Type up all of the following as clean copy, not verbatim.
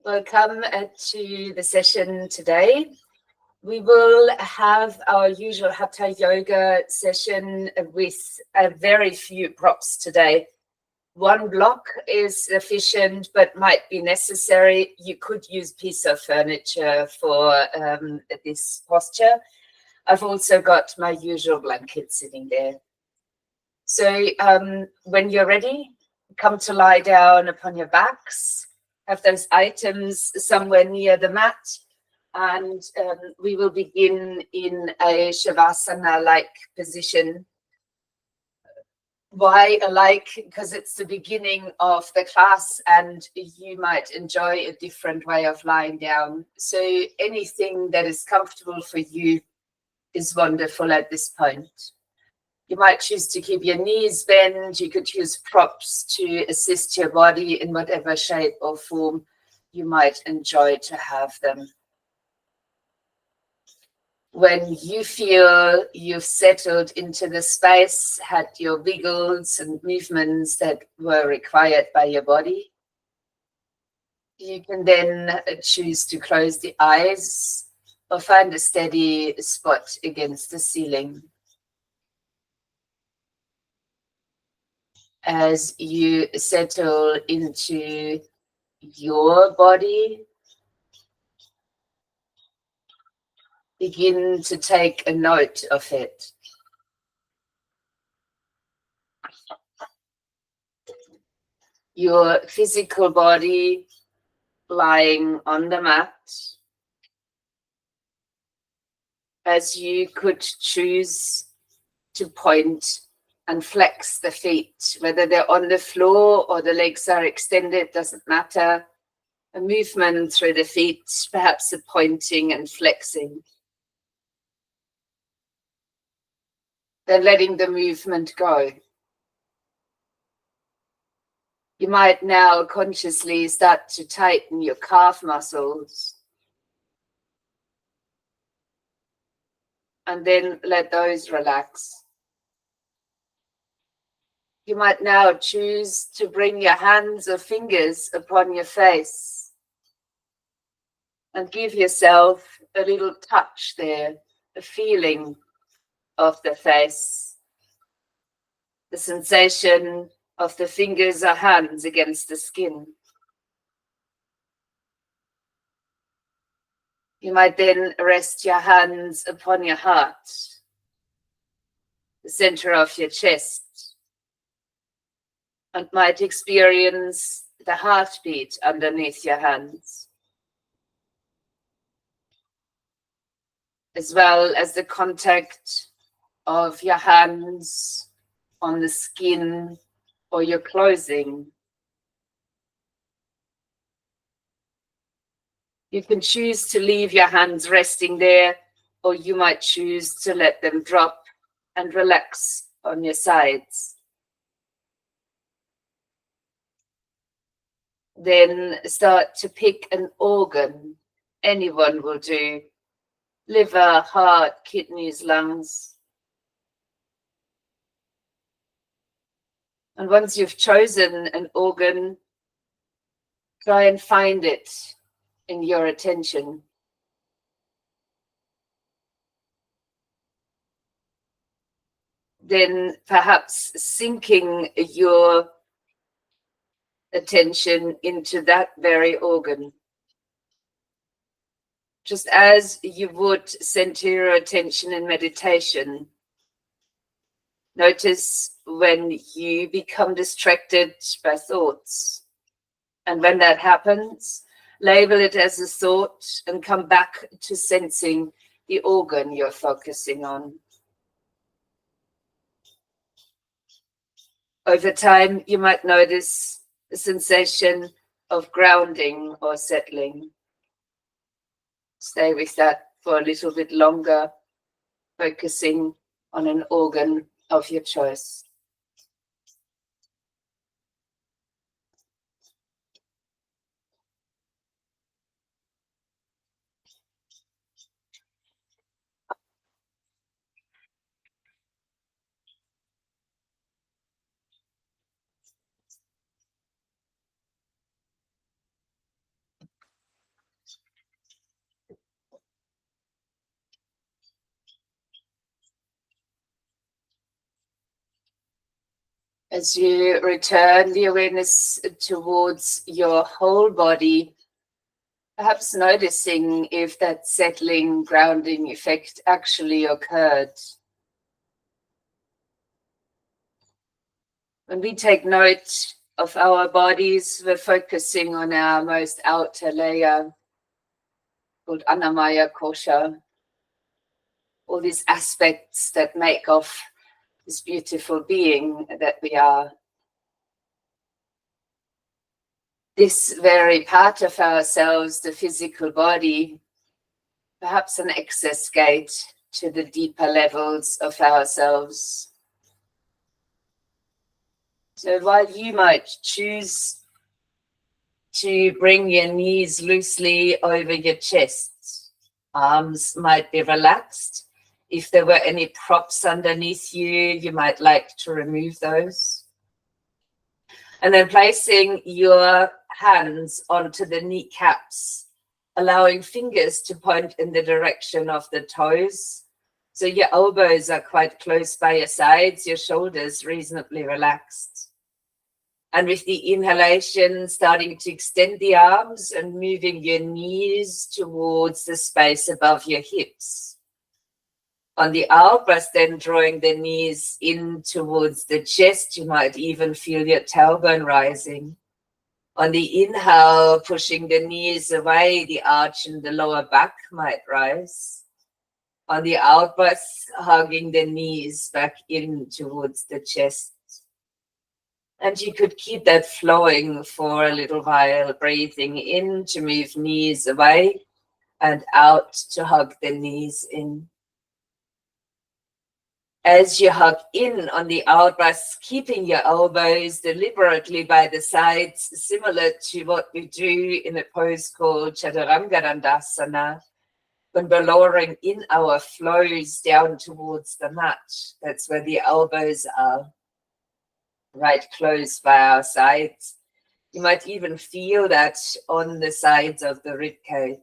Welcome to the session today. We will have our usual Hatha yoga session with very few props today. One block is sufficient, but might be necessary. You could use a piece of furniture for this posture. I've also got my usual blanket sitting there. So when you're ready, come to lie down upon your backs. Have those items somewhere near the mat, and we will begin in a Shavasana-like position. Why alike? Because it's the beginning of the class and you might enjoy a different way of lying down. So anything that is comfortable for you is wonderful at this point. You might choose to keep your knees bent. You could use props to assist your body in whatever shape or form you might enjoy to have them. When you feel you've settled into the space, had your wiggles and movements that were required by your body, you can then choose to close the eyes or find a steady spot against the ceiling. As you settle into your body, begin to take a note of it. Your physical body lying on the mat. As you could choose to point and flex the feet, whether they're on the floor or the legs are extended, doesn't matter. A movement through the feet, perhaps a pointing and flexing. Then letting the movement go. You might now consciously start to tighten your calf muscles. And then let those relax. You might now choose to bring your hands or fingers upon your face and give yourself a little touch there, a feeling of the face, the sensation of the fingers or hands against the skin. You might then rest your hands upon your heart, the center of your chest, and might experience the heartbeat underneath your hands, as well as the contact of your hands on the skin or your clothing. You can choose to leave your hands resting there, or you might choose to let them drop and relax on your sides. Then start to pick an organ. Anyone will do. Liver, heart, kidneys, lungs. And once you've chosen an organ, try and find it in your attention. Then perhaps sinking your attention into that very organ. Just as you would center your attention in meditation. Notice when you become distracted by thoughts. And when that happens, label it as a thought and come back to sensing the organ you're focusing on. Over time, you might notice the sensation of grounding or settling. Stay with that for a little bit longer, focusing on an organ of your choice. As you return the awareness towards your whole body, perhaps noticing if that settling, grounding effect actually occurred. When we take note of our bodies, we're focusing on our most outer layer called Annamaya Kosha, all these aspects that make of this beautiful being that we are. This very part of ourselves, the physical body, perhaps an access gate to the deeper levels of ourselves. So while you might choose to bring your knees loosely over your chest, arms might be relaxed. If there were any props underneath you, you might like to remove those. And then placing your hands onto the kneecaps, allowing fingers to point in the direction of the toes. So your elbows are quite close by your sides, your shoulders reasonably relaxed. And with the inhalation, starting to extend the arms and moving your knees towards the space above your hips. On the out breath, then drawing the knees in towards the chest. You might even feel your tailbone rising. On the inhale, pushing the knees away, the arch in the lower back might rise. On the out breath, hugging the knees back in towards the chest. And you could keep that flowing for a little while, breathing in to move knees away and out to hug the knees in. As you hug in on the out breath, keeping your elbows deliberately by the sides, similar to what we do in a pose called Chaturanga Dandasana, when we're lowering in our flows down towards the mat. That's where the elbows are, right close by our sides. You might even feel that on the sides of the ribcage.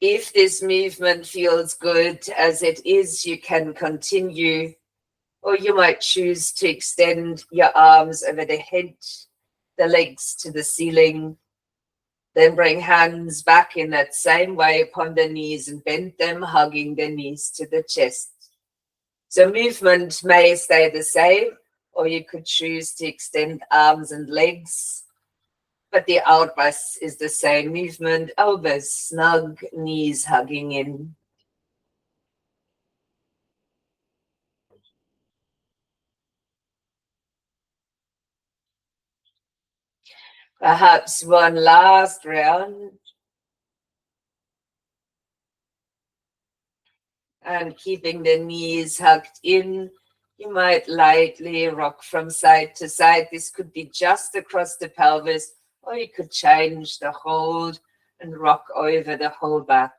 If this movement feels good as it is, you can continue, or you might choose to extend your arms over the head, the legs to the ceiling, then bring hands back in that same way upon the knees and bend them, hugging the knees to the chest. So movement may stay the same, or you could choose to extend arms and legs. But the out breath is the same movement, elbows snug, knees hugging in. Perhaps one last round. And keeping the knees hugged in, you might lightly rock from side to side. This could be just across the pelvis, or you could change the hold and rock over the whole back.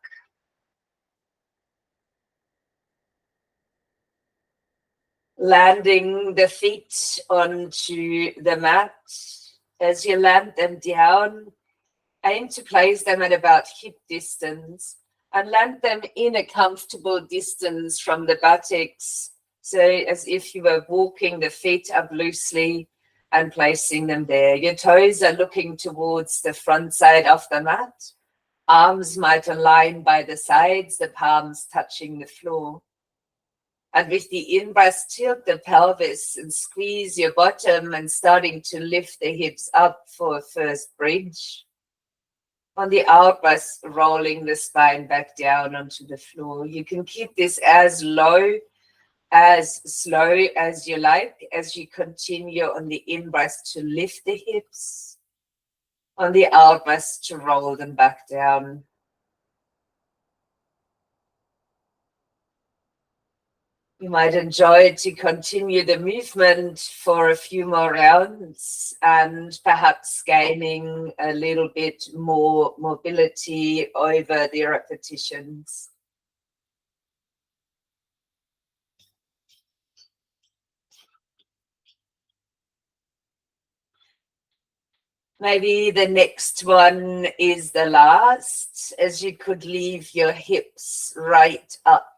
Landing the feet onto the mat. As you land them down, aim to place them at about hip distance and land them in a comfortable distance from the buttocks. So as if you were walking the feet up loosely and placing them there. Your toes are looking towards the front side of the mat. Arms might align by the sides, the palms touching the floor. And with the in-breath, tilt the pelvis and squeeze your bottom and starting to lift the hips up for a first bridge. On the out breath, rolling the spine back down onto the floor. You can keep this as low, as slow as you like, as you continue on the in-breath to lift the hips. On the out breath, to roll them back down. You might enjoy to continue the movement for a few more rounds and perhaps gaining a little bit more mobility over the repetitions. Maybe the next one is the last, as you could leave your hips right up.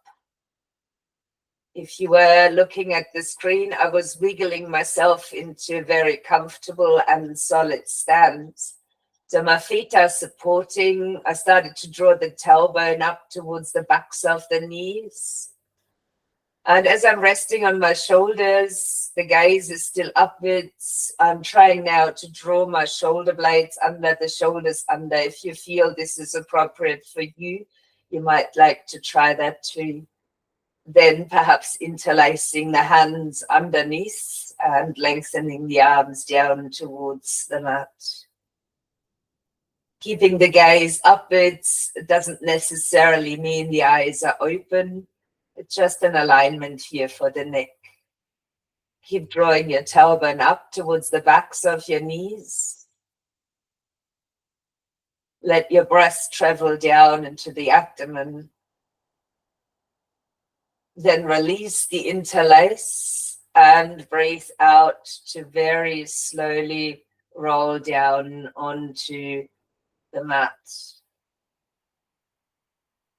If you were looking at the screen, I was wiggling myself into a very comfortable and solid stance. So my feet are supporting. I started to draw the tailbone up towards the backs of the knees. And as I'm resting on my shoulders, the gaze is still upwards. I'm trying now to draw my shoulder blades under the shoulders under. If you feel this is appropriate for you, you might like to try that too. Then perhaps interlacing the hands underneath and lengthening the arms down towards the mat. Keeping the gaze upwards doesn't necessarily mean the eyes are open. It's just an alignment here for the neck. Keep drawing your tailbone up towards the backs of your knees. Let your breath travel down into the abdomen. Then release the interlace and breathe out to very slowly roll down onto the mat.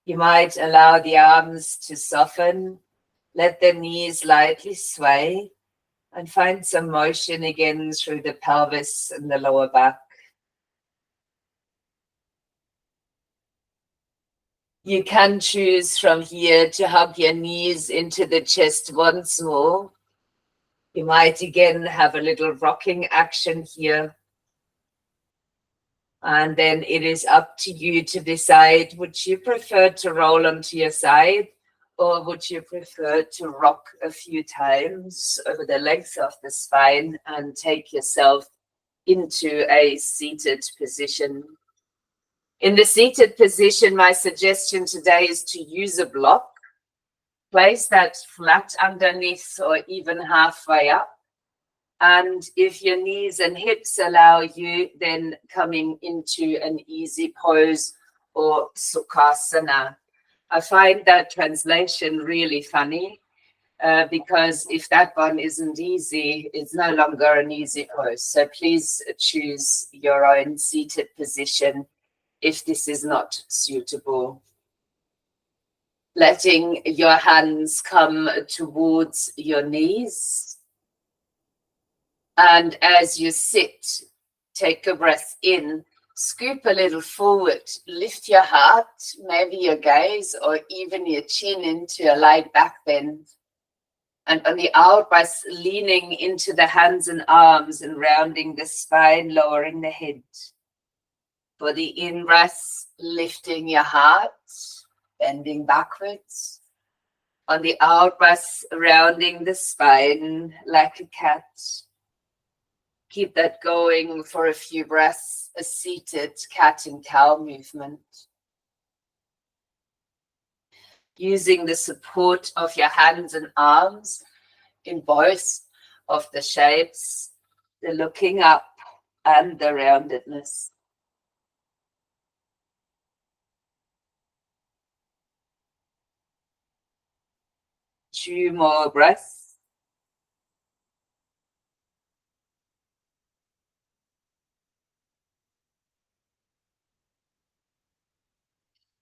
You might allow the arms to soften, let the knees lightly sway, and find some motion again through the pelvis and the lower back. You can choose from here to hug your knees into the chest once more. You might again have a little rocking action here. And then it is up to you to decide, would you prefer to roll onto your side, or would you prefer to rock a few times over the length of the spine and take yourself into a seated position? In the seated position, my suggestion today is to use a block. Place that flat underneath or even halfway up. And if your knees and hips allow you, then coming into an easy pose or sukhasana. I find that translation really funny because if that one isn't easy, it's no longer an easy pose. So please choose your own seated position if this is not suitable. Letting your hands come towards your knees. And as you sit, take a breath in, scoop a little forward, lift your heart, maybe your gaze or even your chin into a light back bend. And on the out breath, leaning into the hands and arms and rounding the spine, lowering the head. For the in breath, lifting your heart, bending backwards. On the out breath, rounding the spine like a cat. Keep that going for a few breaths, a seated cat and cow movement. Using the support of your hands and arms in both of the shapes, the looking up and the roundedness. 2 more breaths.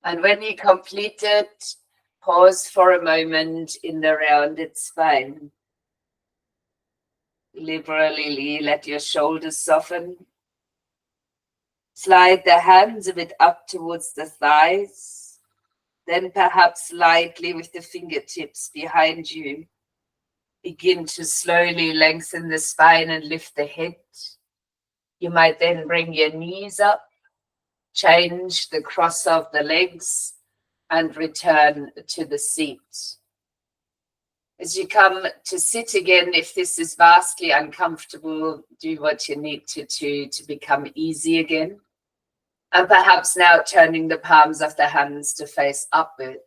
And when you complete it, pause for a moment in the rounded spine. Deliberately let your shoulders soften. Slide the hands a bit up towards the thighs. Then perhaps lightly with the fingertips behind you. Begin to slowly lengthen the spine and lift the head. You might then bring your knees up. Change the cross of the legs and return to the seat. As you come to sit again, if this is vastly uncomfortable, do what you need to become easy again. And perhaps now turning the palms of the hands to face upward.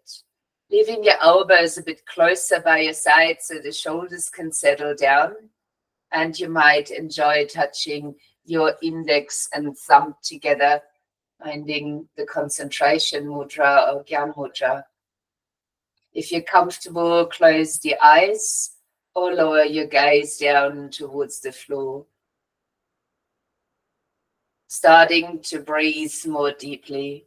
Leaving your elbows a bit closer by your side so the shoulders can settle down. And you might enjoy touching your index and thumb together, finding the concentration mudra or Gyan mudra. If you're comfortable, close the eyes or lower your gaze down towards the floor. Starting to breathe more deeply.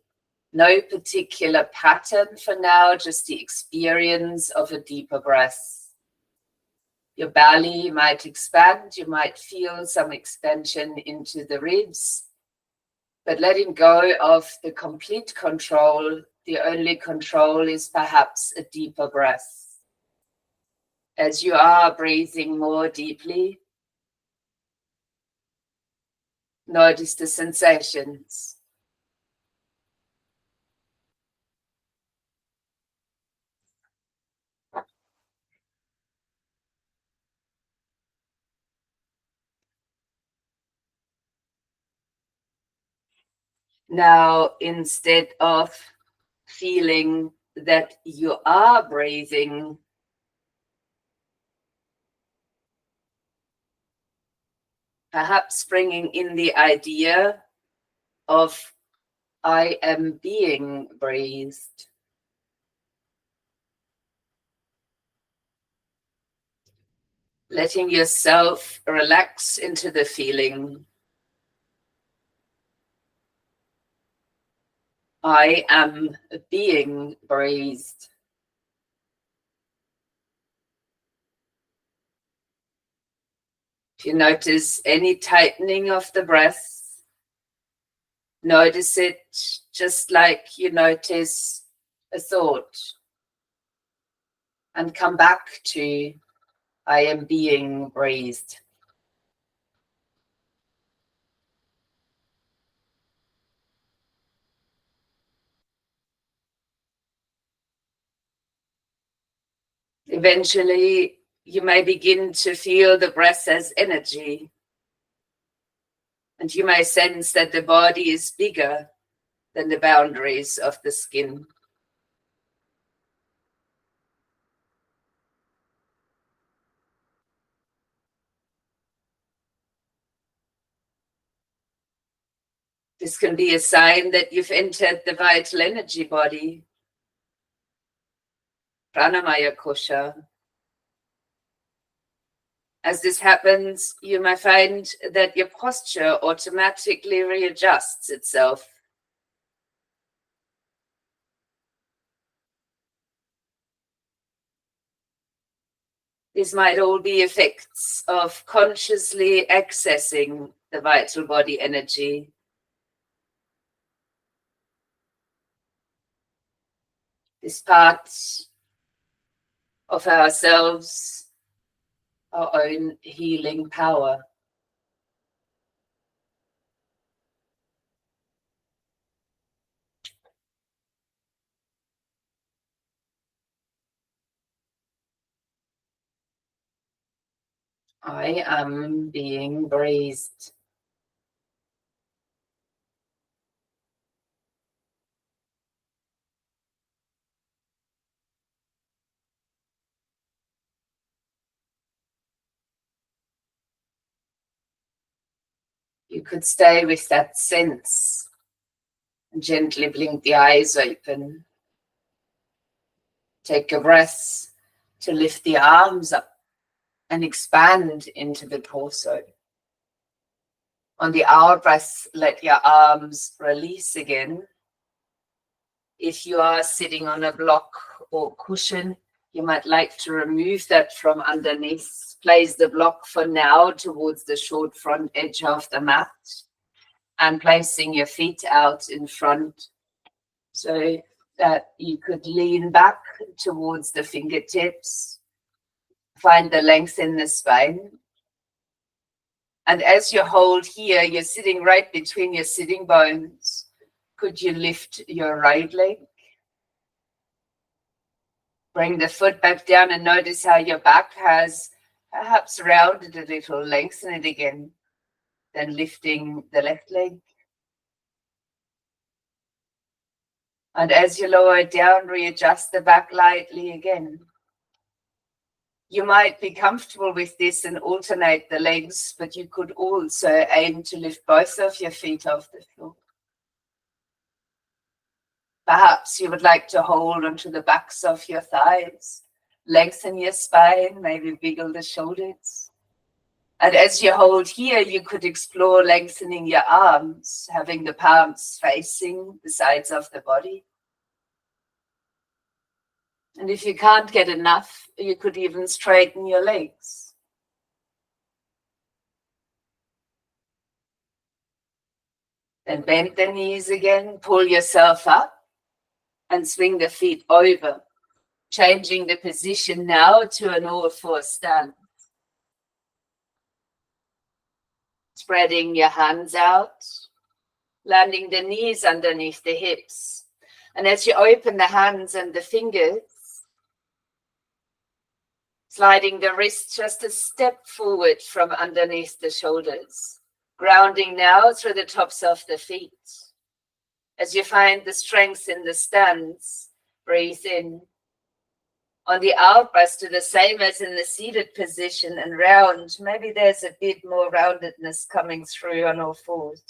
No particular pattern for now, just the experience of a deeper breath. Your belly might expand, you might feel some expansion into the ribs, but letting go of the complete control, the only control is perhaps a deeper breath. As you are breathing more deeply, notice the sensations. Now, instead of feeling that you are breathing, perhaps bringing in the idea of I am being breathed. Letting yourself relax into the feeling. I am being breathed. If you notice any tightening of the breath, notice it just like you notice a thought. And come back to I am being breathed. Eventually, you may begin to feel the breath as energy. And you may sense that the body is bigger than the boundaries of the skin. This can be a sign that you've entered the vital energy body, Pranamaya Kosha. As this happens, you may find that your posture automatically readjusts itself. These might all be effects of consciously accessing the vital body energy. This part of ourselves, our own healing power. I am being breathed. You could stay with that sense and gently blink the eyes open. Take a breath to lift the arms up and expand into the torso. On the out breath, let your arms release again. If you are sitting on a block or cushion, you might like to remove that from underneath. Place the block for now towards the short front edge of the mat and placing your feet out in front so that you could lean back towards the fingertips. Find the length in the spine. And as you hold here, you're sitting right between your sitting bones. Could you lift your right leg? Bring the foot back down and notice how your back has perhaps rounded a little. Lengthen it again. Then lifting the left leg. And as you lower it down, readjust the back lightly again. You might be comfortable with this and alternate the legs, but you could also aim to lift both of your feet off the floor. Perhaps you would like to hold onto the backs of your thighs, lengthen your spine, maybe wiggle the shoulders. And as you hold here, you could explore lengthening your arms, having the palms facing the sides of the body. And if you can't get enough, you could even straighten your legs. Then bend the knees again, pull yourself up and swing the feet over, changing the position now to an all-four stand. Spreading your hands out, landing the knees underneath the hips. And as you open the hands and the fingers, sliding the wrists just a step forward from underneath the shoulders. Grounding now through the tops of the feet. As you find the strength in the stance, breathe in. On the out breath, do the same as in the seated position and round. Maybe there's a bit more roundedness coming through on all fours.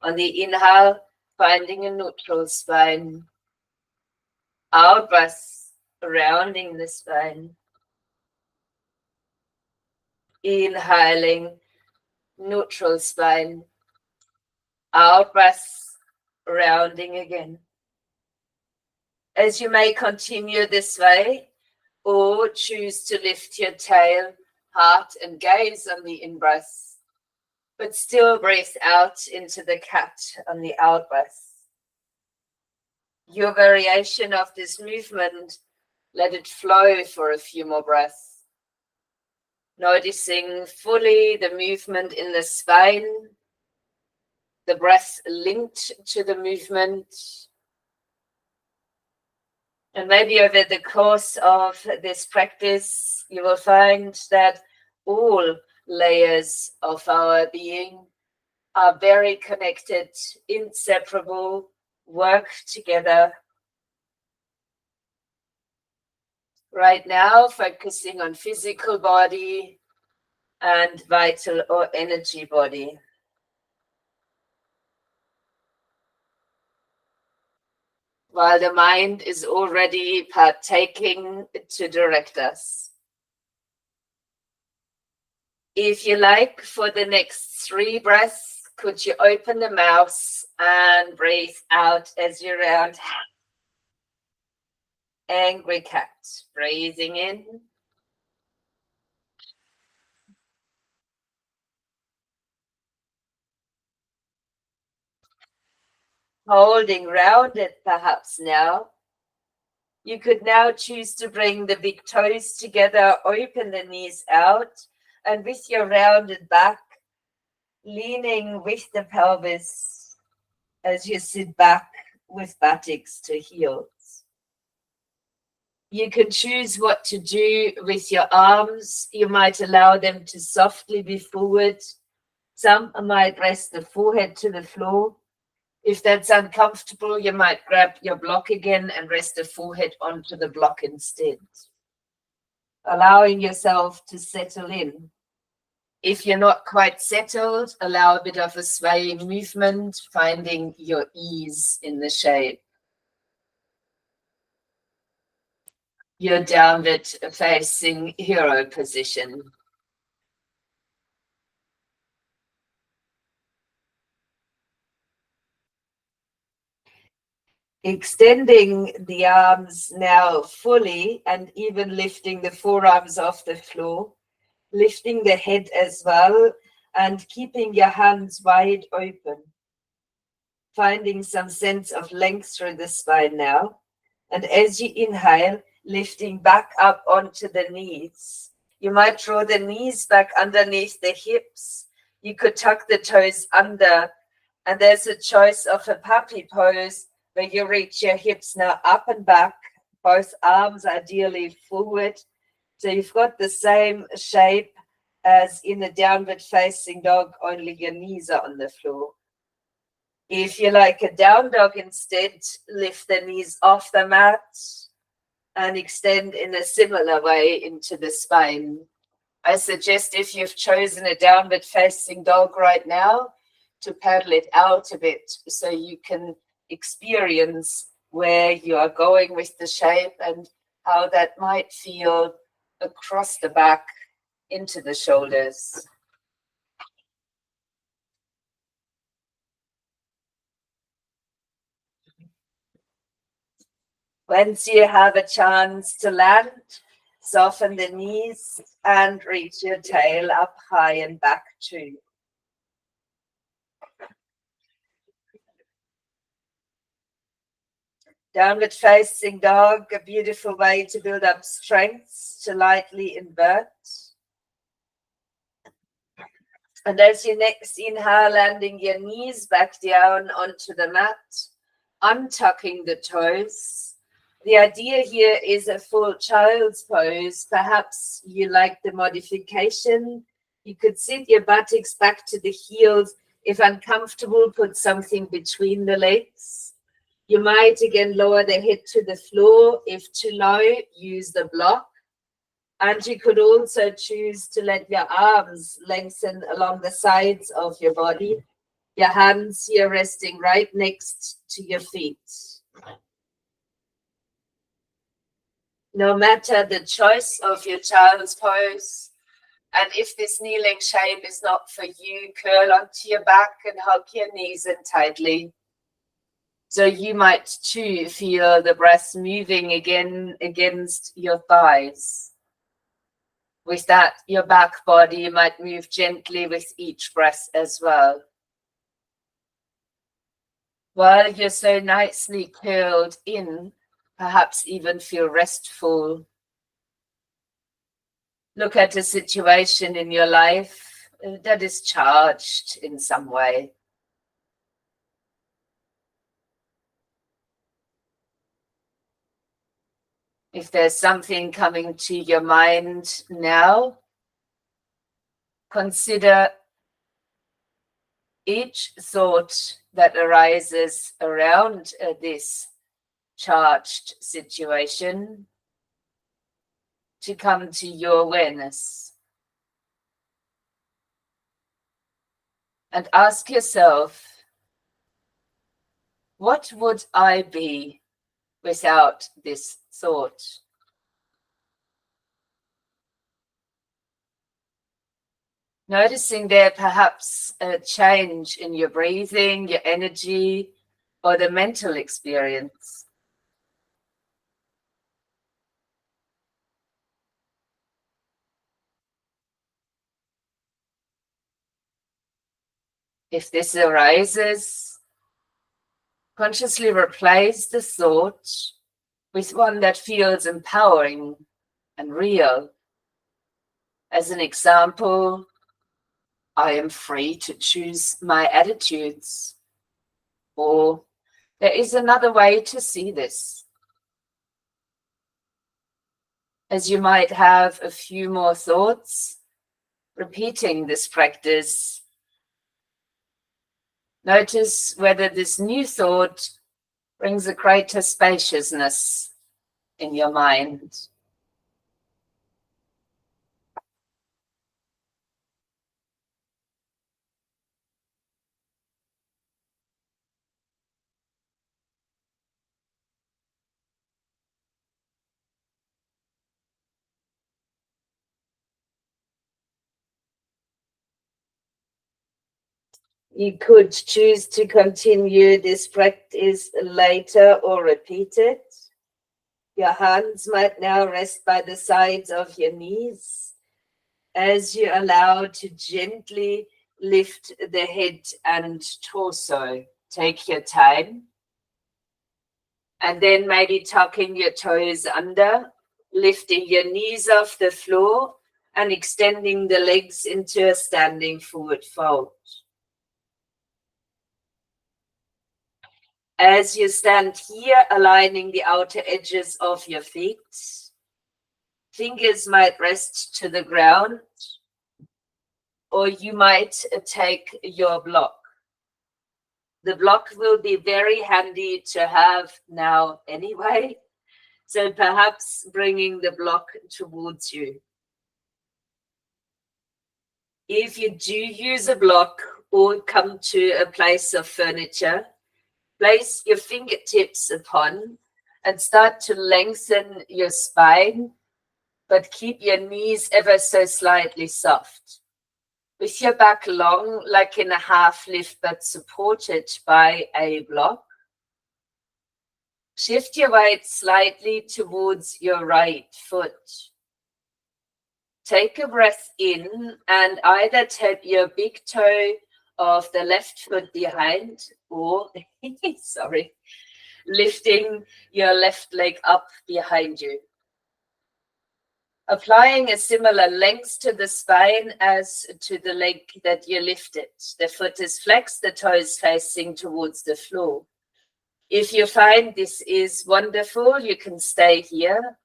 On the inhale, finding a neutral spine. Out breath, rounding the spine. Inhaling, neutral spine. Out breath, rounding again. As you may continue this way, or choose to lift your tail, heart, and gaze on the in-breath, but still breathe out into the cat on the out-breath. Your variation of this movement, let it flow for a few more breaths. Noticing fully the movement in the spine, the breath linked to the movement. And maybe over the course of this practice, you will find that all layers of our being are very connected, inseparable, work together. Right now, focusing on physical body and vital or energy body. While the mind is already partaking to direct us. If you like, for the next 3 breaths, could you open the mouth and breathe out as you round? Angry cat, breathing in. Holding rounded perhaps now. You could now choose to bring the big toes together, open the knees out, and with your rounded back, leaning with the pelvis as you sit back with buttocks to heels. You can choose what to do with your arms. You might allow them to softly be forward. Some might rest the forehead to the floor. If that's uncomfortable, you might grab your block again and rest the forehead onto the block instead. Allowing yourself to settle in. If you're not quite settled, allow a bit of a swaying movement, finding your ease in the shape. Your downward facing hero position. Extending the arms now fully and even lifting the forearms off the floor, lifting the head as well and keeping your hands wide open. Finding some sense of length through the spine now. And as you inhale, lifting back up onto the knees. You might draw the knees back underneath the hips. You could tuck the toes under. And there's a choice of a puppy pose where you reach your hips now up and back, both arms ideally forward. So you've got the same shape as in a downward facing dog, only your knees are on the floor. If you like a down dog instead, lift the knees off the mat and extend in a similar way into the spine. I suggest if you've chosen a downward facing dog right now, to paddle it out a bit so you can experience where you are going with the shape and how that might feel across the back into the shoulders. Once you have a chance to land, soften the knees and reach your tail up high and back too. Downward facing dog, a beautiful way to build up strength, to lightly invert. And as you next inhale, landing your knees back down onto the mat, untucking the toes. The idea here is a full child's pose. Perhaps you like the modification. You could sit your buttocks back to the heels. If uncomfortable, put something between the legs. You might again lower the head to the floor. If too low, use the block. And you could also choose to let your arms lengthen along the sides of your body. Your hands here resting right next to your feet. No matter the choice of your child's pose, and if this kneeling shape is not for you, curl onto your back and hug your knees in tightly. So you might too feel the breath moving again against your thighs. With that, your back body might move gently with each breath as well. While you're so nicely curled in, perhaps even feel restful. Look at a situation in your life that is charged in some way. If there's something coming to your mind now, consider each thought that arises around this charged situation to come to your awareness. And ask yourself, what would I be without this thought? Noticing there perhaps a change in your breathing, your energy, or the mental experience. If this arises, consciously replace the thought with one that feels empowering and real. As an example, I am free to choose my attitudes. Or there is another way to see this. As you might have a few more thoughts, repeating this practice, notice whether this new thought brings a greater spaciousness in your mind. You could choose to continue this practice later or repeat it. Your hands might now rest by the sides of your knees as you allow to gently lift the head and torso. Take your time. And then maybe tucking your toes under, lifting your knees off the floor and extending the legs into a standing forward fold. As you stand here, aligning the outer edges of your feet, fingers might rest to the ground, or you might take your block. The block will be very handy to have now anyway, so perhaps bringing the block towards you. If you do use a block or come to a place of furniture, place your fingertips upon and start to lengthen your spine, but keep your knees ever so slightly soft. With your back long, like in a half lift, but supported by a block. Shift your weight slightly towards your right foot. Take a breath in and either tap your big toe of the left foot behind or, lifting your left leg up behind you. Applying a similar length to the spine as to the leg that you lifted. The foot is flexed, the toes facing towards the floor. If you find this is wonderful, you can stay here,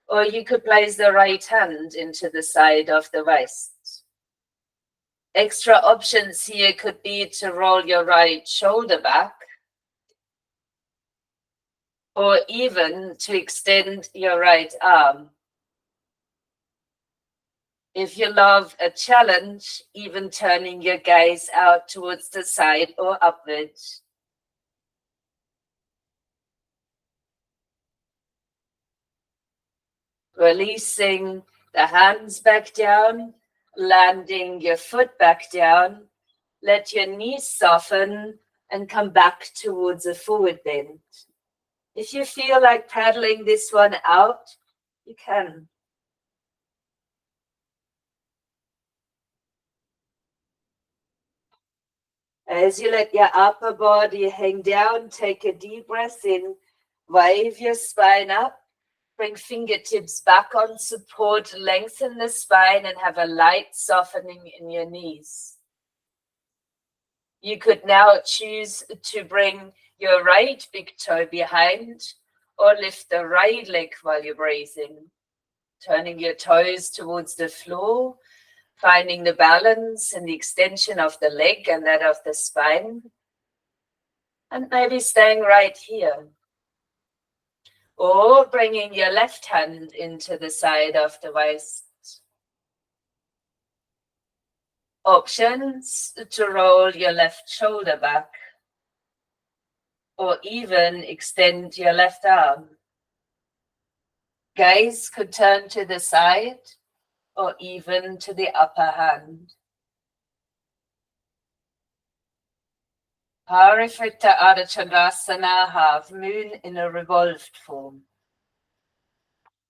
or you could place the right hand into the side of the waist. Extra options here could be to roll your right shoulder back, or even to extend your right arm. If you love a challenge, even turning your gaze out towards the side or upwards. Releasing the hands back down, landing your foot back down. Let your knees soften and come back towards a forward bend. If you feel like paddling this one out, you can. As you let your upper body hang down, take a deep breath in, wave your spine up, bring fingertips back on support, lengthen the spine and have a light softening in your knees. You could now choose to bring your right big toe behind or lift the right leg while you're breathing, turning your toes towards the floor, finding the balance and the extension of the leg and that of the spine, and maybe staying right here. Or bringing your left hand into the side of the waist. Options to roll your left shoulder back, or even extend your left arm. Gaze could turn to the side, or even to the upper hand. Parivritta Ardha Chandrasana, half moon in a revolved form.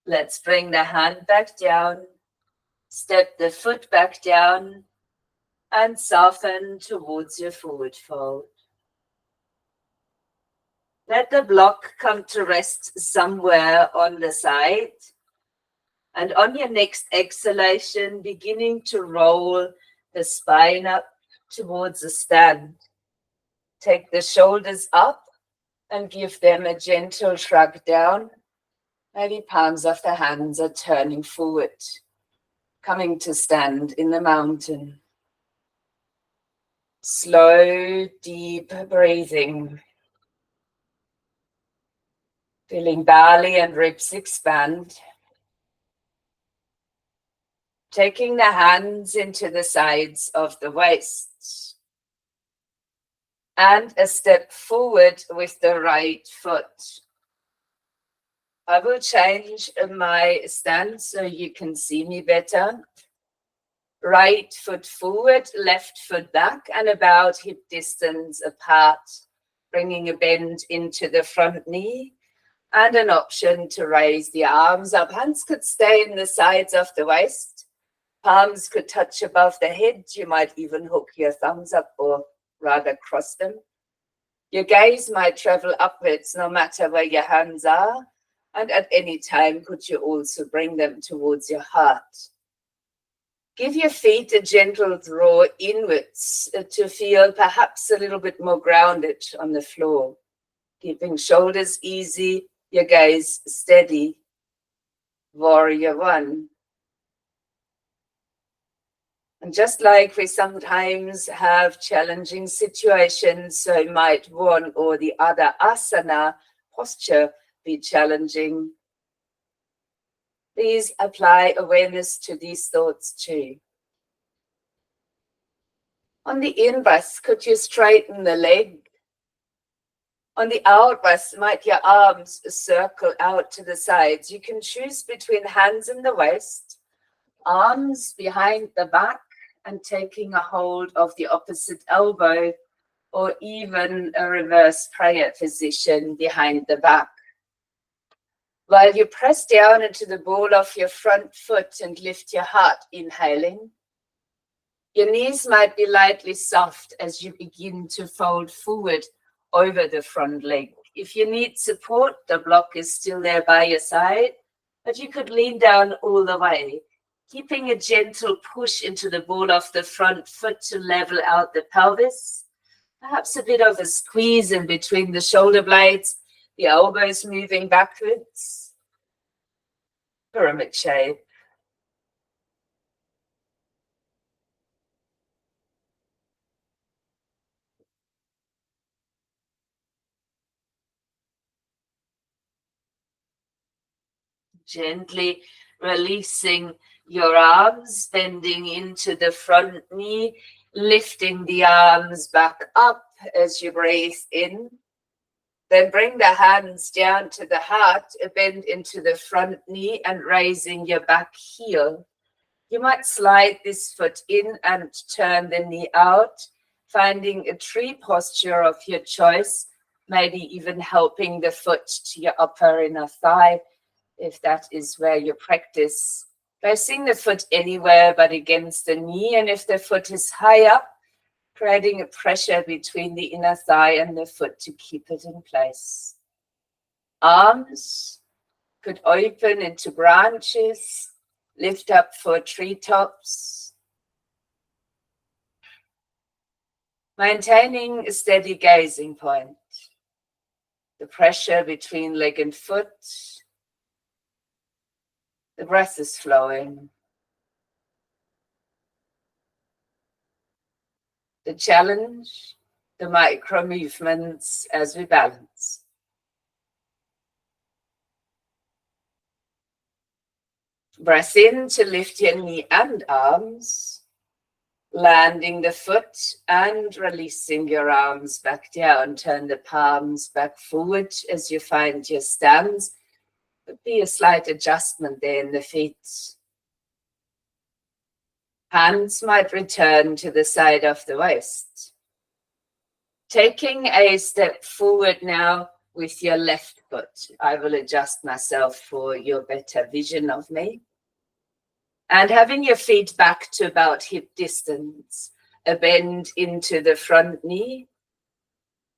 Let's bring the hand back down, step the foot back down, and soften towards your forward fold. Let the block come to rest somewhere on the side. And on your next exhalation, beginning to roll the spine up towards a stand. Take the shoulders up and give them a gentle shrug down. Maybe palms of the hands are turning forward, coming to stand in the mountain. Slow, deep breathing. Feeling belly and ribs expand. Taking the hands into the sides of the waist. And a step forward with the right foot. I will change my stance so you can see me better. Right foot forward, left foot back, and about hip distance apart. Bringing a bend into the front knee. And an option to raise the arms up. Hands could stay in the sides of the waist. Palms could touch above the head. You might even hook your thumbs up or rather cross them. Your gaze might travel upwards no matter where your hands are. And at any time, could you also bring them towards your heart. Give your feet a gentle draw inwards to feel perhaps a little bit more grounded on the floor. Keeping shoulders easy, your gaze steady. Warrior one. And just like we sometimes have challenging situations, so might one or the other asana posture be challenging. Please apply awareness to these thoughts too. On the in-breath, could you straighten the leg? On the out breath, might your arms circle out to the sides. You can choose between hands in the waist, arms behind the back, and taking a hold of the opposite elbow, or even a reverse prayer position behind the back. While you press down into the ball of your front foot and lift your heart, inhaling, your knees might be lightly soft as you begin to fold forward over the front leg. If you need support, the block is still there by your side, but you could lean down all the way, keeping a gentle push into the ball of the front foot to level out the pelvis. Perhaps a bit of a squeeze in between the shoulder blades, the elbows moving backwards. Pyramid shape. Gently releasing your arms, bending into the front knee, lifting the arms back up as you breathe in. Then bring the hands down to the heart, bend into the front knee and raising your back heel. You might slide this foot in and turn the knee out, finding a tree posture of your choice, maybe even helping the foot to your upper inner thigh, if that is where you practice. Placing the foot anywhere but against the knee, and if the foot is high up, creating a pressure between the inner thigh and the foot to keep it in place. Arms could open into branches, lift up for treetops. Maintaining a steady gazing point. The pressure between leg and foot. The breath is flowing. The challenge, the micro movements as we balance. Breath in to lift your knee and arms, landing the foot and releasing your arms back down. Turn the palms back forward as you find your stance. Could be a slight adjustment there in the feet. Hands might return to the side of the waist. Taking a step forward now with your left foot. I will adjust myself for your better vision of me. And having your feet back to about hip distance, a bend into the front knee.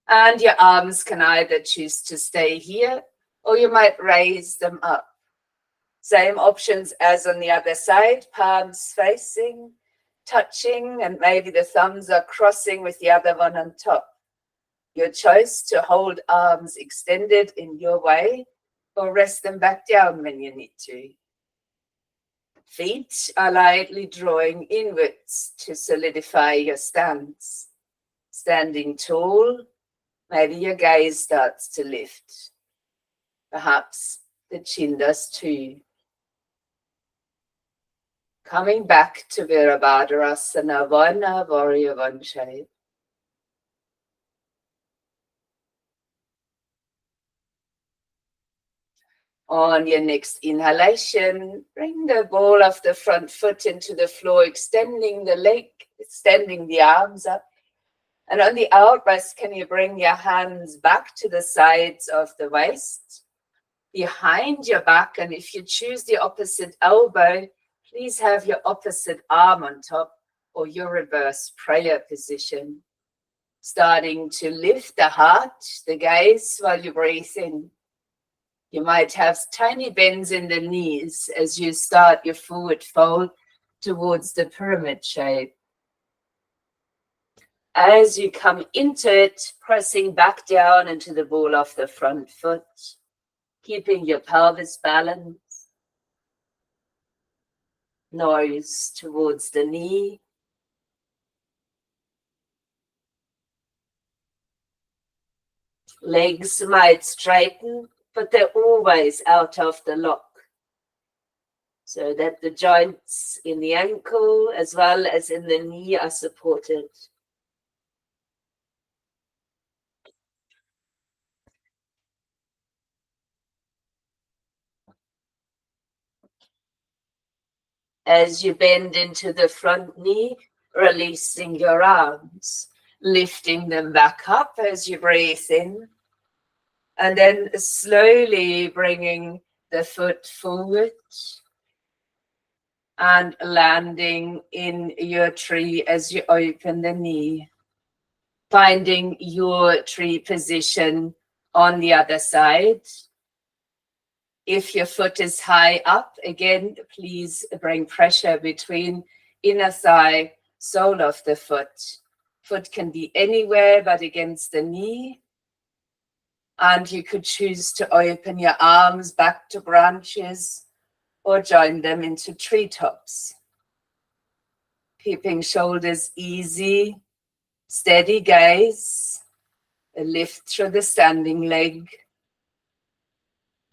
And your arms can either choose to stay here, or you might raise them up. Same options as on the other side, palms facing, touching, and maybe the thumbs are crossing with the other one on top. Your choice to hold arms extended in your way, or rest them back down when you need to. Feet are lightly drawing inwards to solidify your stance. Standing tall, maybe your gaze starts to lift. Perhaps the chin does too. Coming back to Virabhadrasana 1, Warrior 1 shape. On your next inhalation, bring the ball of the front foot into the floor, extending the leg, extending the arms up. And on the out breath, can you bring your hands back to the sides of the waist, behind your back, and if you choose the opposite elbow, please have your opposite arm on top or your reverse prayer position. Starting to lift the heart, the gaze while you breathe in. You might have tiny bends in the knees as you start your forward fold towards the pyramid shape. As you come into it, pressing back down into the ball of the front foot, keeping your pelvis balanced. Nose towards the knee. Legs might straighten, but they're always out of the lock, so that the joints in the ankle as well as in the knee are supported. As you bend into the front knee, releasing your arms, lifting them back up as you breathe in, and then slowly bringing the foot forward and landing in your tree as you open the knee, finding your tree position on the other side. If your foot is high up, again, please bring pressure between inner thigh, sole of the foot. Foot can be anywhere but against the knee. And you could choose to open your arms back to branches or join them into treetops. Keeping shoulders easy, steady gaze, a lift through the standing leg,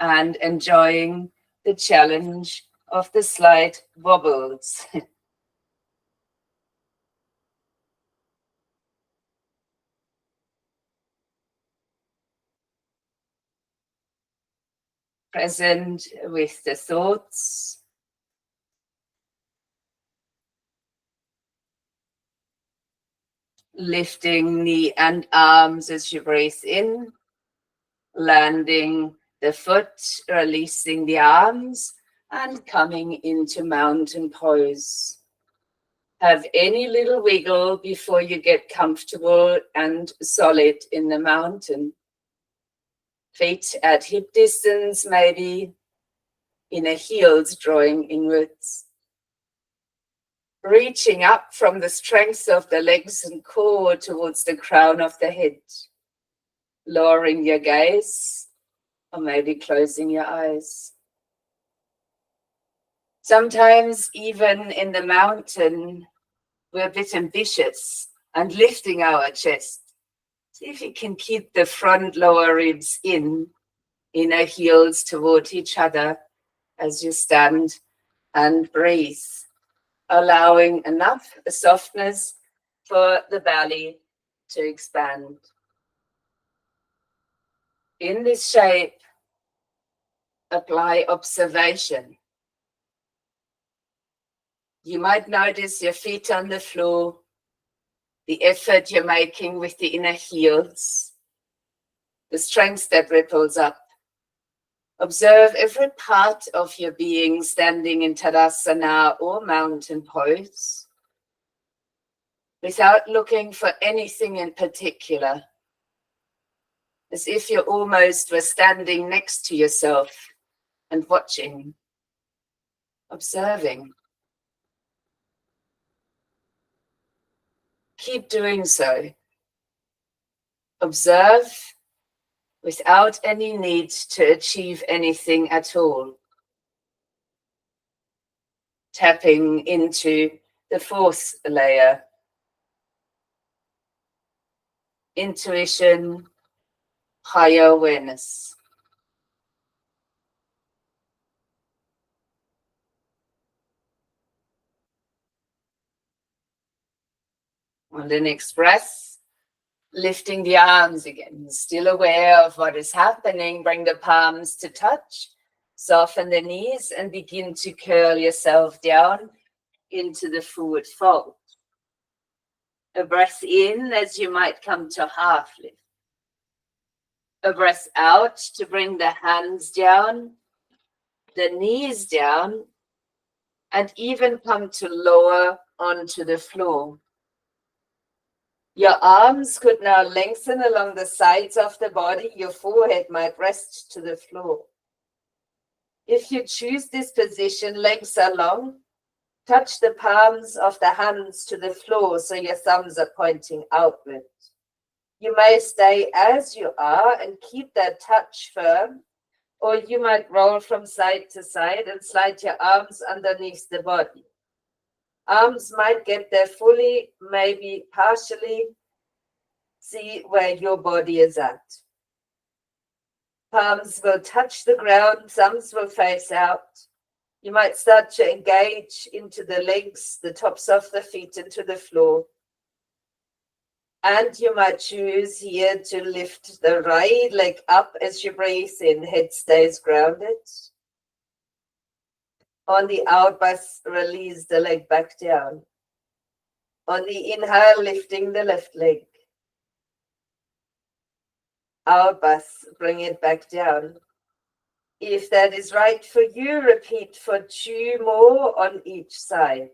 and enjoying the challenge of the slight wobbles. Present with the thoughts. Lifting knee and arms as you breathe in, landing the foot, releasing the arms, and coming into mountain pose. Have any little wiggle before you get comfortable and solid in the mountain. Feet at hip distance, maybe inner heels drawing inwards. Reaching up from the strength of the legs and core towards the crown of the head. Lowering your gaze, or maybe closing your eyes. Sometimes even in the mountain, we're a bit ambitious and lifting our chest. See if you can keep the front lower ribs in, inner heels toward each other as you stand and breathe, allowing enough softness for the belly to expand. In this shape, apply observation. You might notice your feet on the floor, the effort you're making with the inner heels, the strength that ripples up. Observe every part of your being standing in Tadasana or mountain pose without looking for anything in particular, as if you almost were standing next to yourself and watching, observing. Keep doing so. Observe without any need to achieve anything at all. Tapping into the fourth layer. Intuition, higher awareness. On the next breath, lifting the arms again, still aware of what is happening. Bring the palms to touch, soften the knees, and begin to curl yourself down into the forward fold. A breath in as you might come to half lift. A breath out to bring the hands down, the knees down, and even come to lower onto the floor. Your arms could now lengthen along the sides of the body. Your forehead might rest to the floor. If you choose this position, legs are long. Touch the palms of the hands to the floor so your thumbs are pointing outward. You may stay as you are and keep that touch firm, or you might roll from side to side and slide your arms underneath the body. Arms might get there fully, maybe partially. See where your body is at. Palms will touch the ground, thumbs will face out. You might start to engage into the legs, the tops of the feet into the floor. And you might choose here to lift the right leg up as you breathe in, head stays grounded. On the out breath, release the leg back down. On the inhale, lifting the left leg. Out breath, bring it back down. If that is right for you, repeat for 2 more on each side.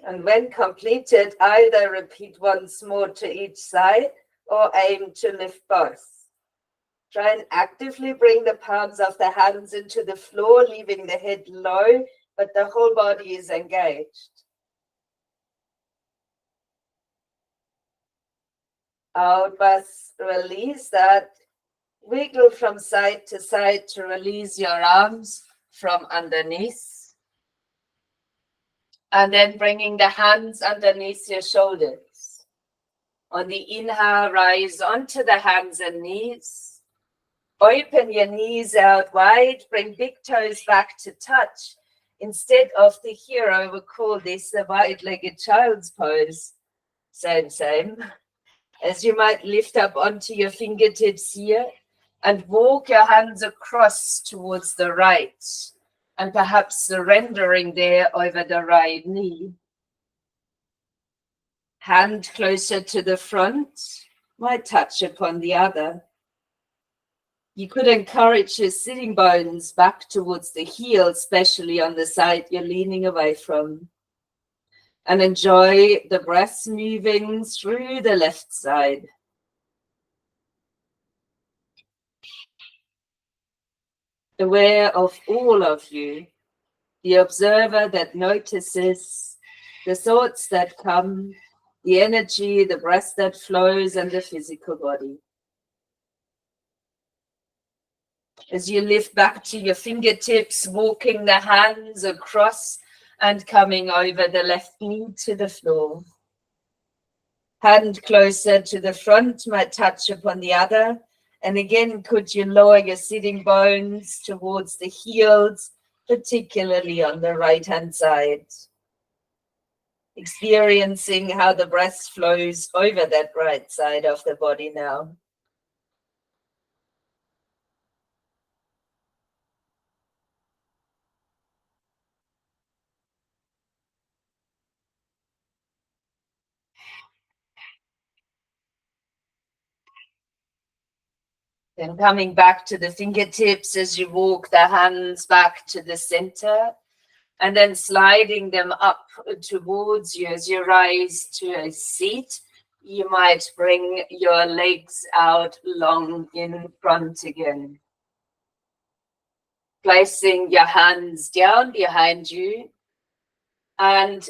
And when completed, either repeat once more to each side or aim to lift both. Try and actively bring the palms of the hands into the floor, leaving the head low, but the whole body is engaged. Out breath, release that. Wiggle from side to side to release your arms from underneath. And then bringing the hands underneath your shoulders. On the inhale, rise onto the hands and knees. Open your knees out wide. Bring big toes back to touch. Instead of the hero, we call this the wide-legged child's pose. Same. As you might lift up onto your fingertips here and walk your hands across towards the right, and perhaps surrendering there over the right knee. Hand closer to the front, might touch upon the other. You could encourage your sitting bones back towards the heel, especially on the side you're leaning away from. And enjoy the breath moving through the left side. Aware of all of you, the observer that notices the thoughts that come, the energy, the breath that flows, and the physical body. As you lift back to your fingertips, walking the hands across and coming over the left knee to the floor. Hand closer to the front might touch upon the other. And again, could you lower your sitting bones towards the heels, particularly on the right-hand side. Experiencing how the breath flows over that right side of the body now. Then coming back to the fingertips as you walk the hands back to the center, and then sliding them up towards you as you rise to a seat. You might bring your legs out long in front again. Placing your hands down behind you and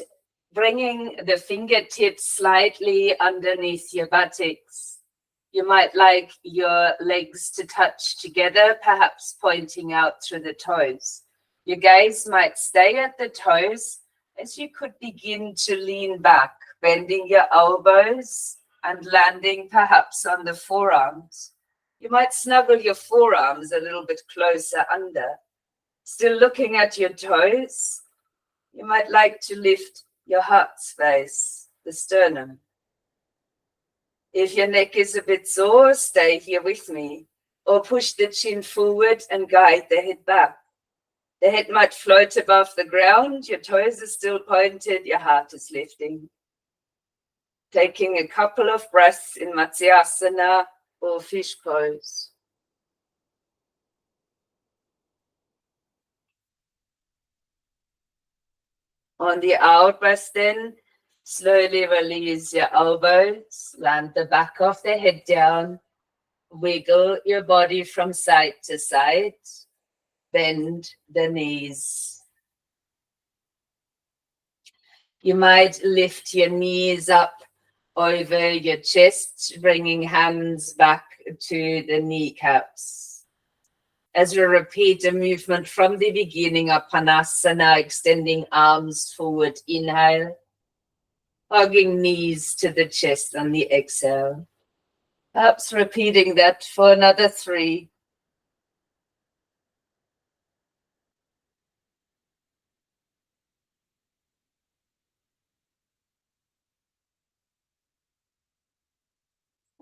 bringing the fingertips slightly underneath your buttocks. You might like your legs to touch together, perhaps pointing out through the toes. Your gaze might stay at the toes as you could begin to lean back, bending your elbows and landing perhaps on the forearms. You might snuggle your forearms a little bit closer under. Still looking at your toes, you might like to lift your heart space, the sternum. If your neck is a bit sore, stay here with me, or push the chin forward and guide the head back. The head might float above the ground, your toes are still pointed, your heart is lifting. Taking a couple of breaths in Matsyasana or fish pose. On the out breath then, slowly release your elbows, land the back of the head down, wiggle your body from side to side, bend the knees. You might lift your knees up over your chest, bringing hands back to the kneecaps. As we repeat a movement from the beginning of Panasana, extending arms forward, inhale, hugging knees to the chest on the exhale. Perhaps repeating that for another 3.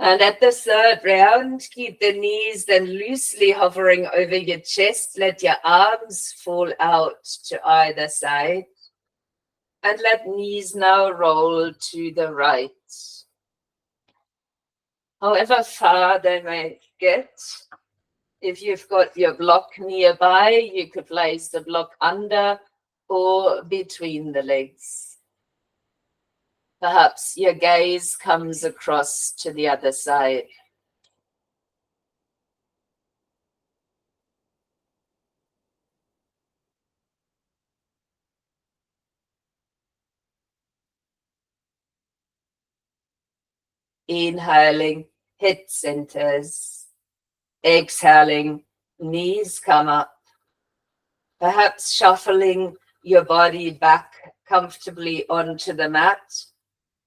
And at the third round, keep the knees then loosely hovering over your chest. Let your arms fall out to either side. And let knees now roll to the right. However far they may get. If you've got your block nearby, you could place the block under or between the legs. Perhaps your gaze comes across to the other side. Inhaling, head centers. Exhaling, knees come up. Perhaps shuffling your body back comfortably onto the mat,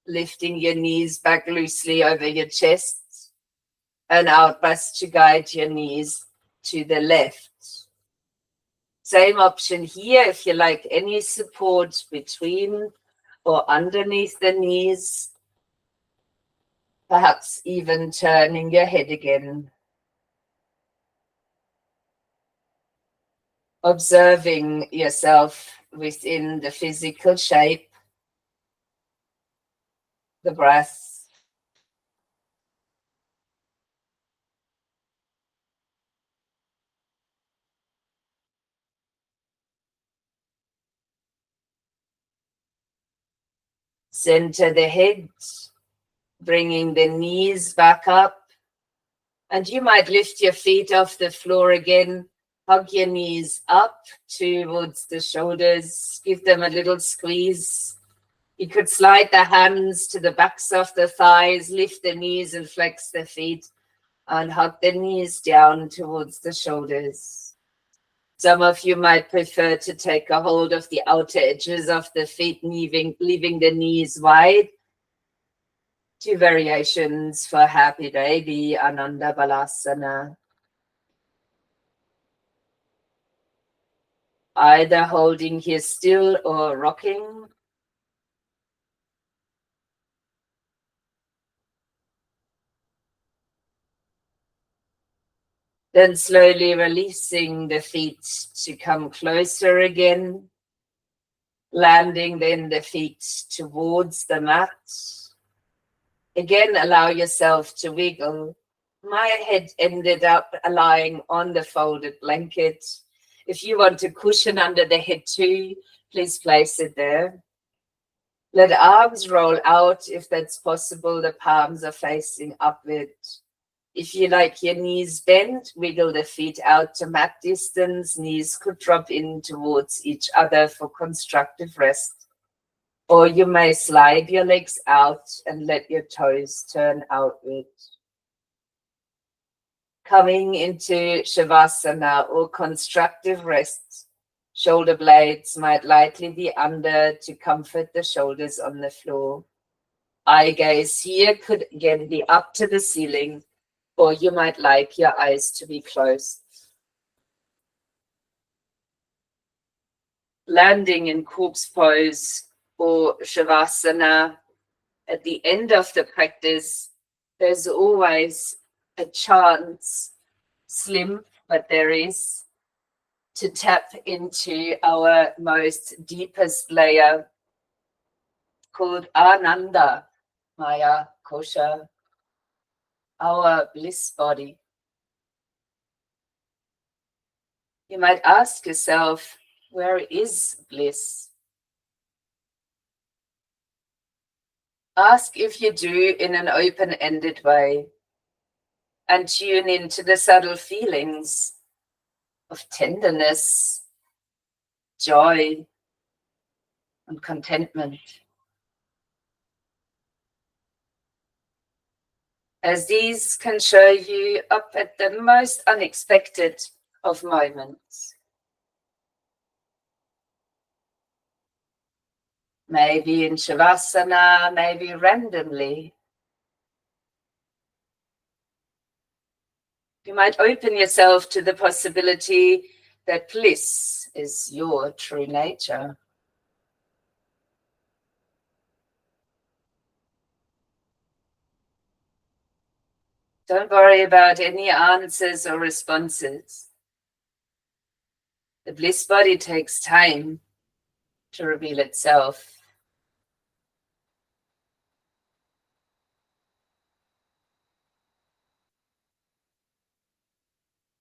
lifting your knees back loosely over your chest, and outburst to guide your knees to the left. Same option here if you like any support between or underneath the knees, perhaps even turning your head again. Observing yourself within the physical shape, the breath. Center the head, bringing the knees back up. And you might lift your feet off the floor again. Hug your knees up towards the shoulders. Give them a little squeeze. You could slide the hands to the backs of the thighs, lift the knees and flex the feet, and hug the knees down towards the shoulders. Some of you might prefer to take a hold of the outer edges of the feet, leaving the knees wide. 2 variations for Happy Baby, Ananda Balasana. Either holding here still or rocking. Then slowly releasing the feet to come closer again. Landing then the feet towards the mat. Again, allow yourself to wiggle. My head ended up lying on the folded blanket. If you want a cushion under the head too, please place it there. Let arms roll out if that's possible. The palms are facing upward. If you like your knees bent, wiggle the feet out to mat distance. Knees could drop in towards each other for constructive rest. Or you may slide your legs out and let your toes turn outward. Coming into Shavasana or constructive rest. Shoulder blades might lightly be under to comfort the shoulders on the floor. Eye gaze here could again be up to the ceiling, or you might like your eyes to be closed. Landing in corpse pose or Shavasana. At the end of the practice, there's always a chance, slim, but there is, to tap into our most deepest layer called Ananda, Maya, Kosha, our bliss body. You might ask yourself, where is bliss? Ask if you do in an open-ended way and tune into the subtle feelings of tenderness, joy, and contentment. As these can show you up at the most unexpected of moments. Maybe in Shavasana, maybe randomly. You might open yourself to the possibility that bliss is your true nature. Don't worry about any answers or responses. The bliss body takes time to reveal itself.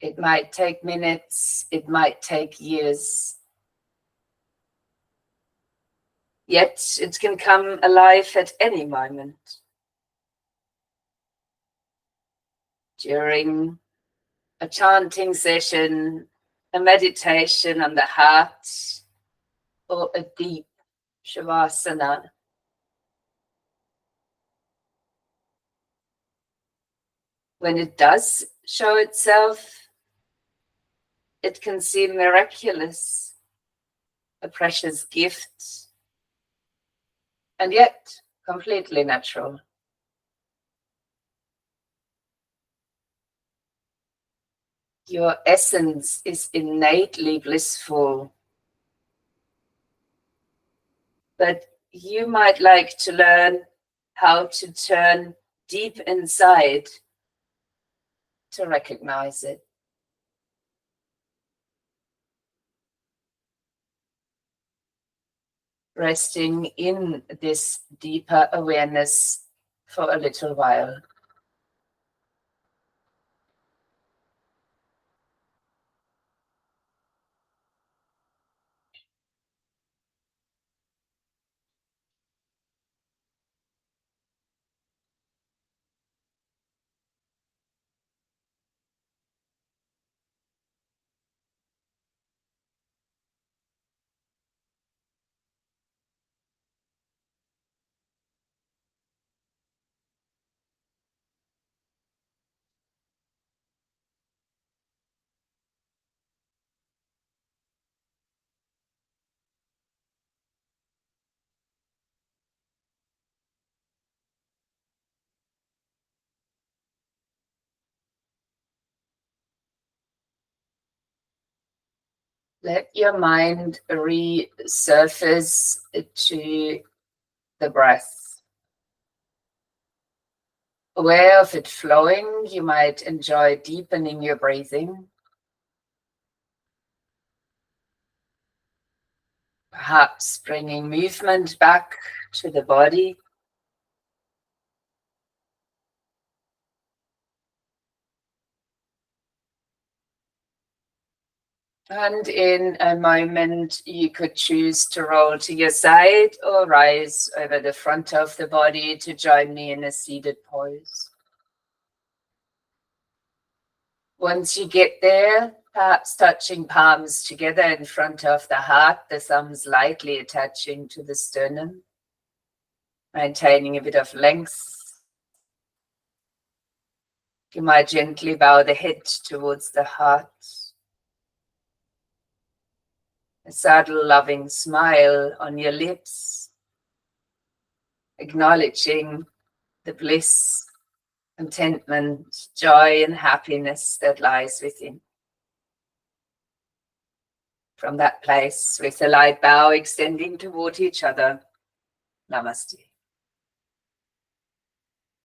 It might take minutes, it might take years. Yet it can come alive at any moment. During a chanting session, a meditation on the heart, or a deep shavasana. When it does show itself, it can seem miraculous, a precious gift, and yet completely natural. Your essence is innately blissful, but you might like to learn how to turn deep inside to recognize it. Resting in this deeper awareness for a little while. Let your mind resurface to the breath. Aware of it flowing, you might enjoy deepening your breathing. Perhaps bringing movement back to the body. And in a moment, you could choose to roll to your side or rise over the front of the body to join me in a seated pose. Once you get there, perhaps touching palms together in front of the heart, the thumbs lightly attaching to the sternum, maintaining a bit of length. You might gently bow the head towards the heart. A subtle, loving smile on your lips, acknowledging the bliss, contentment, joy, and happiness that lies within. From that place, with the light bow extending toward each other, Namaste.